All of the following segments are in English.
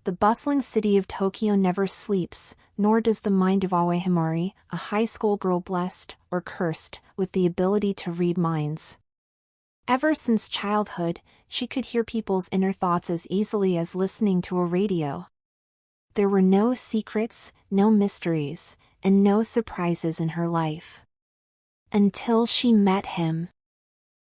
the bustling city of Tokyo never sleeps, nor does the mind of Aoi Himari, a high school girl blessed, or cursed, with the ability to read minds. Ever since childhood, she could hear people's inner thoughts as easily as listening to a radio. There were no secrets, no mysteries, and no surprises in her life. Until she met him.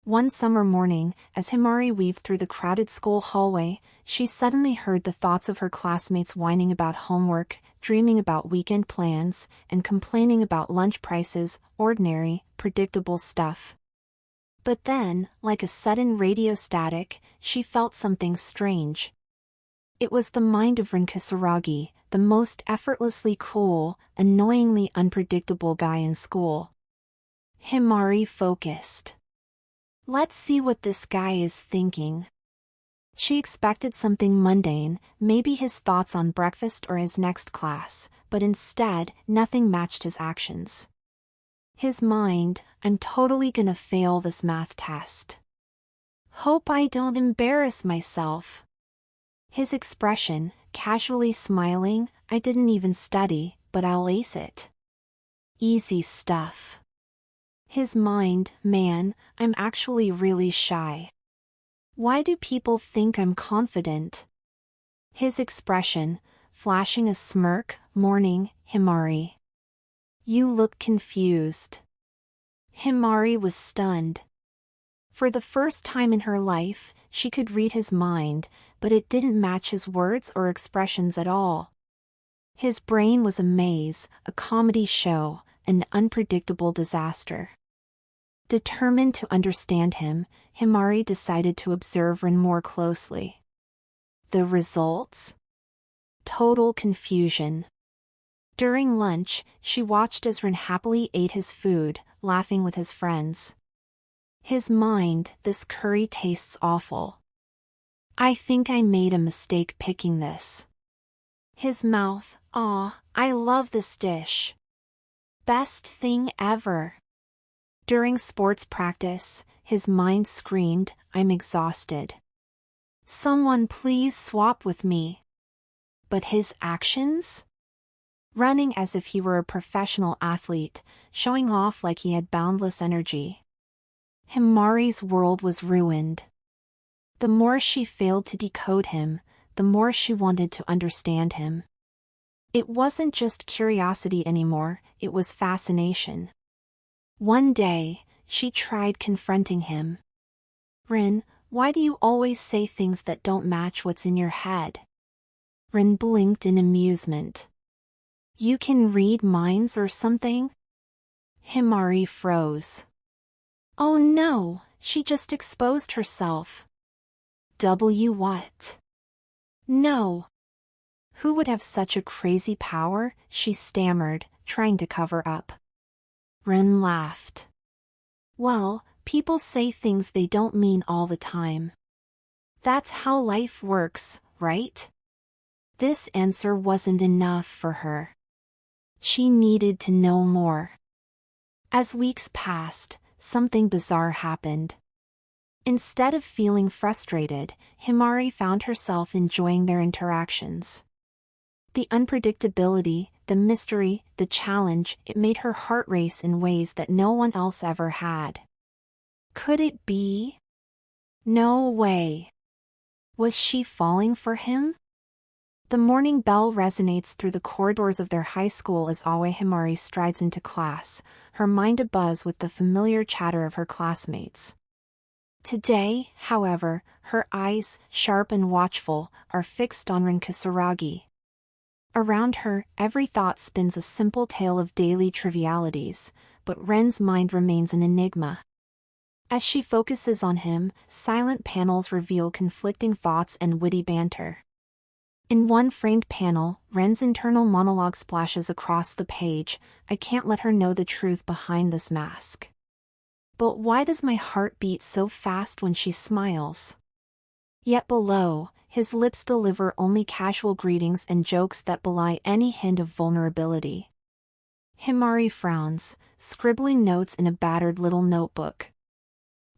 One summer morning, as Himari weaved through the crowded school hallway, she suddenly heard the thoughts of her classmates whining about homework, dreaming about weekend plans, and complaining about lunch prices, ordinary, predictable stuff. But then, like a sudden radio static, she felt something strange. It was the mind of Rin Kisaragi, the most effortlessly cool, annoyingly unpredictable guy in school. Himari focused. Let's see what this guy is thinking. She expected something mundane, maybe his thoughts on breakfast or his next class, but instead, nothing matched his actions. His mind, I'm totally gonna fail this math test. Hope I don't embarrass myself. His expression, casually smiling, I didn't even study, but I'll ace it. Easy stuff. His mind, man, I'm actually really shy. Why do people think I'm confident? His expression, flashing a smirk, morning, Himari. You look confused. Himari was stunned. For the first time in her life, she could read his mind, but it didn't match his words or expressions at all. His brain was a maze, a comedy show, an unpredictable disaster. Determined to understand him, Himari decided to observe Rin more closely. The results? Total confusion. During lunch, she watched as Rin happily ate his food, laughing with his friends. His mind, this curry tastes awful. I think I made a mistake picking this. His mouth, aw, I love this dish. Best thing ever. During sports practice, his mind screamed, I'm exhausted. Someone please swap with me. But his actions? Running as if he were a professional athlete, showing off like he had boundless energy. Himari's world was ruined. The more she failed to decode him, the more she wanted to understand him. It wasn't just curiosity anymore, it was fascination. One day, she tried confronting him. Rin, why do you always say things that don't match what's in your head? Rin blinked in amusement. You can read minds or something? Himari froze. Oh no, she just exposed herself. What? No. Who would have such a crazy power? She stammered, trying to cover up. Rin laughed. Well, people say things they don't mean all the time. That's how life works, right? This answer wasn't enough for her. She needed to know more. As weeks passed, something bizarre happened. Instead of feeling frustrated, Himari found herself enjoying their interactions. The unpredictability, the mystery, the challenge, it made her heart race in ways that no one else ever had. Could it be? No way. Was she falling for him? The morning bell resonates through the corridors of their high school as Aoi Himari strides into class, her mind abuzz with the familiar chatter of her classmates. Today, however, her eyes, sharp and watchful, are fixed on Rin Kisaragi. Around her, every thought spins a simple tale of daily trivialities, but Ren's mind remains an enigma. As she focuses on him, silent panels reveal conflicting thoughts and witty banter. In one framed panel, Ren's internal monologue splashes across the page, I can't let her know the truth behind this mask. But why does my heart beat so fast when she smiles? Yet below, his lips deliver only casual greetings and jokes that belie any hint of vulnerability. Himari frowns, scribbling notes in a battered little notebook.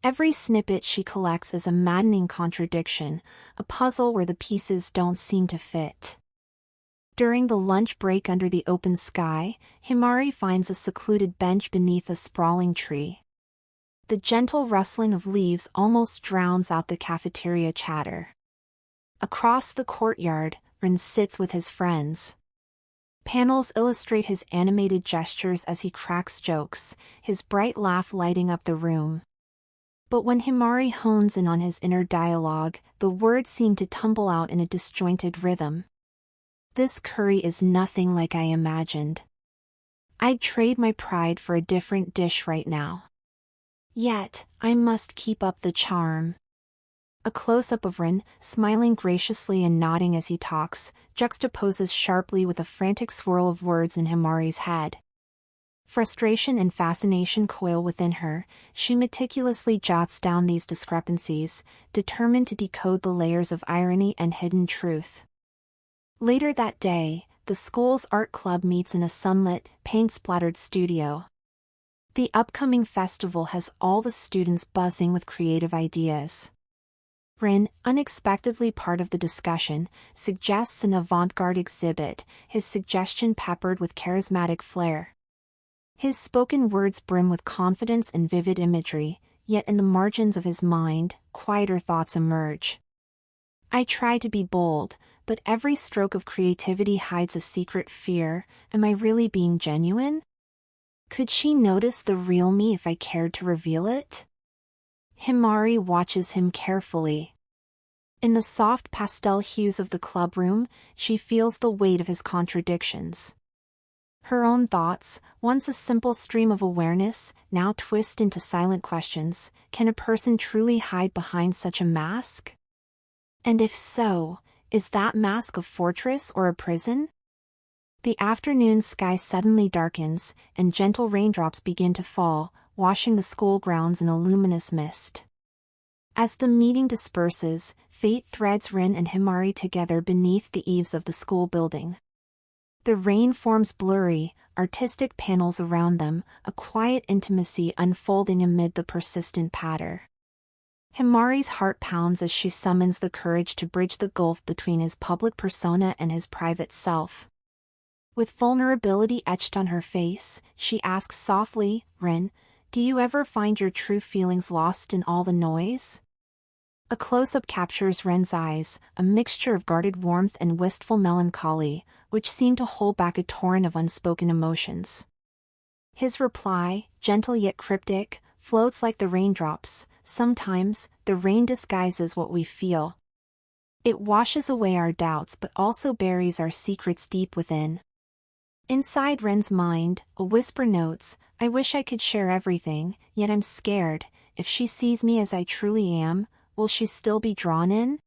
Every snippet she collects is a maddening contradiction, a puzzle where the pieces don't seem to fit. During the lunch break under the open sky, Himari finds a secluded bench beneath a sprawling tree. The gentle rustling of leaves almost drowns out the cafeteria chatter. Across the courtyard, Rin sits with his friends. Panels illustrate his animated gestures as he cracks jokes, his bright laugh lighting up the room. But when Himari hones in on his inner dialogue, the words seem to tumble out in a disjointed rhythm. This curry is nothing like I imagined. I'd trade my pride for a different dish right now. Yet, I must keep up the charm. A close-up of Rin, smiling graciously and nodding as he talks, juxtaposes sharply with a frantic swirl of words in Himari's head. Frustration and fascination coil within her. She meticulously jots down these discrepancies, determined to decode the layers of irony and hidden truth. Later that day, the school's art club meets in a sunlit, paint-splattered studio. The upcoming festival has all the students buzzing with creative ideas. Rin, unexpectedly part of the discussion, suggests an avant-garde exhibit, his suggestion peppered with charismatic flair. His spoken words brim with confidence and vivid imagery, yet in the margins of his mind, quieter thoughts emerge. I try to be bold, but every stroke of creativity hides a secret fear. Am I really being genuine? Could she notice the real me if I cared to reveal it? Himari watches him carefully. In the soft pastel hues of the clubroom, she feels the weight of his contradictions. Her own thoughts, once a simple stream of awareness, now twist into silent questions. Can a person truly hide behind such a mask? And if so, is that mask a fortress or a prison? The afternoon sky suddenly darkens, and gentle raindrops begin to fall, washing the school grounds in a luminous mist. As the meeting disperses, fate threads Rin and Himari together beneath the eaves of the school building. The rain forms blurry, artistic panels around them, a quiet intimacy unfolding amid the persistent patter. Himari's heart pounds as she summons the courage to bridge the gulf between his public persona and his private self. With vulnerability etched on her face, she asks softly, Rin, do you ever find your true feelings lost in all the noise? A close-up captures Ren's eyes, a mixture of guarded warmth and wistful melancholy, which seem to hold back a torrent of unspoken emotions. His reply, gentle yet cryptic, floats like the raindrops. Sometimes, the rain disguises what we feel. It washes away our doubts but also buries our secrets deep within. Inside Ren's mind, a whisper notes, I wish I could share everything, yet I'm scared. If she sees me as I truly am, will she still be drawn in?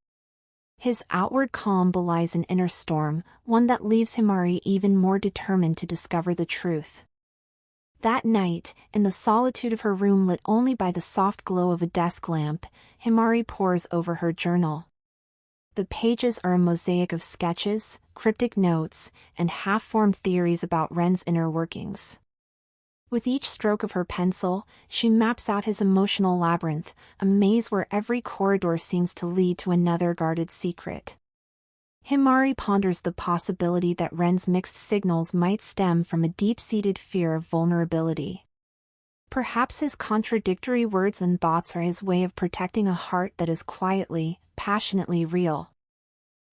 His outward calm belies an inner storm, one that leaves Himari even more determined to discover the truth. That night, in the solitude of her room lit only by the soft glow of a desk lamp, Himari pores over her journal. The pages are a mosaic of sketches, cryptic notes, and half-formed theories about Ren's inner workings. With each stroke of her pencil, she maps out his emotional labyrinth, a maze where every corridor seems to lead to another guarded secret. Himari ponders the possibility that Ren's mixed signals might stem from a deep-seated fear of vulnerability. Perhaps his contradictory words and thoughts are his way of protecting a heart that is quietly, passionately real.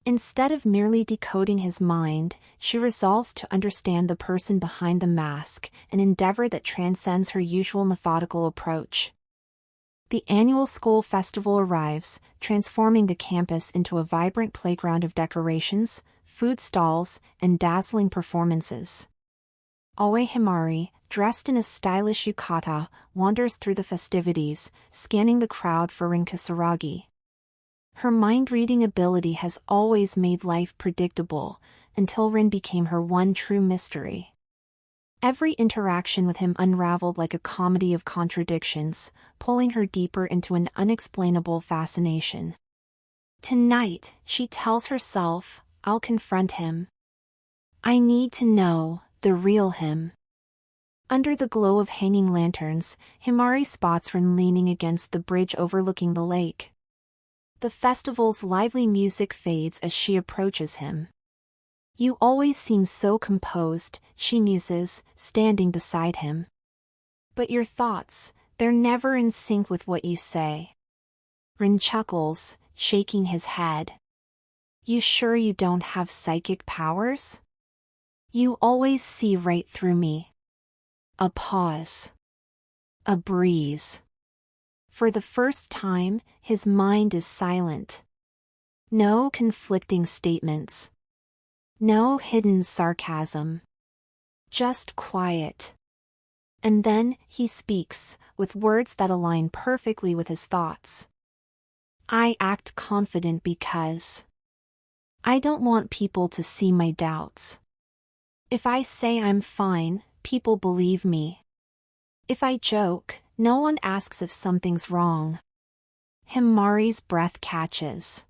Instead of merely decoding his mind, she resolves to understand the person behind the mask, an endeavor that transcends her usual methodical approach. The annual school festival arrives, transforming the campus into a vibrant playground of decorations, food stalls, and dazzling performances. Aoi Himari, dressed in a stylish yukata, wanders through the festivities, scanning the crowd for Rin Kisaragi. Her mind-reading ability has always made life predictable, until Rin became her one true mystery. Every interaction with him unraveled like a comedy of contradictions, pulling her deeper into an unexplainable fascination. Tonight, she tells herself, I'll confront him. I need to know the real him. Under the glow of hanging lanterns, Himari spots Rin leaning against the bridge overlooking the lake. The festival's lively music fades as she approaches him. "You always seem so composed," she muses, standing beside him. "But your thoughts, they're never in sync with what you say." Rin chuckles, shaking his head. "You sure you don't have psychic powers? You always see right through me." A pause. A breeze. For the first time, his mind is silent. No conflicting statements. No hidden sarcasm. Just quiet. And then he speaks, with words that align perfectly with his thoughts. "I act confident because I don't want people to see my doubts. If I say I'm fine, people believe me. If I joke, no one asks if something's wrong." Himari's breath catches.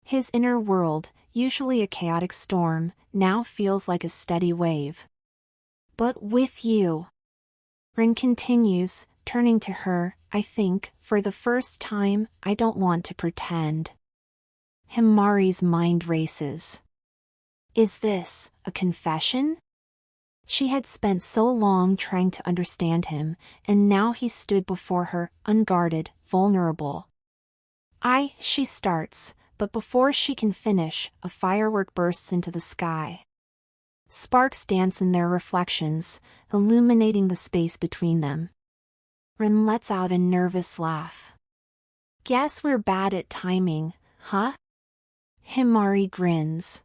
His inner world, usually a chaotic storm, now feels like a steady wave. "But with you," Rin continues, turning to her, "I think, for the first time, I don't want to pretend." Himari's mind races. Is this a confession? She had spent so long trying to understand him, and now he stood before her, unguarded, vulnerable. She starts, but before she can finish, a firework bursts into the sky. Sparks dance in their reflections, illuminating the space between them. Rin lets out a nervous laugh. "Guess we're bad at timing, huh?" Himari grins.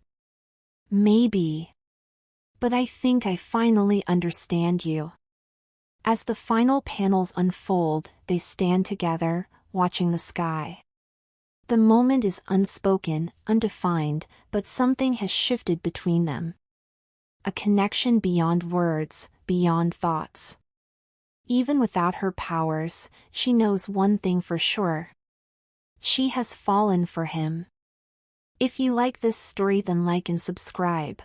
"Maybe. But I think I finally understand you." As the final panels unfold, they stand together, watching the sky. The moment is unspoken, undefined, but something has shifted between them. A connection beyond words, beyond thoughts. Even without her powers, she knows one thing for sure. She has fallen for him. If you like this story, then like and subscribe.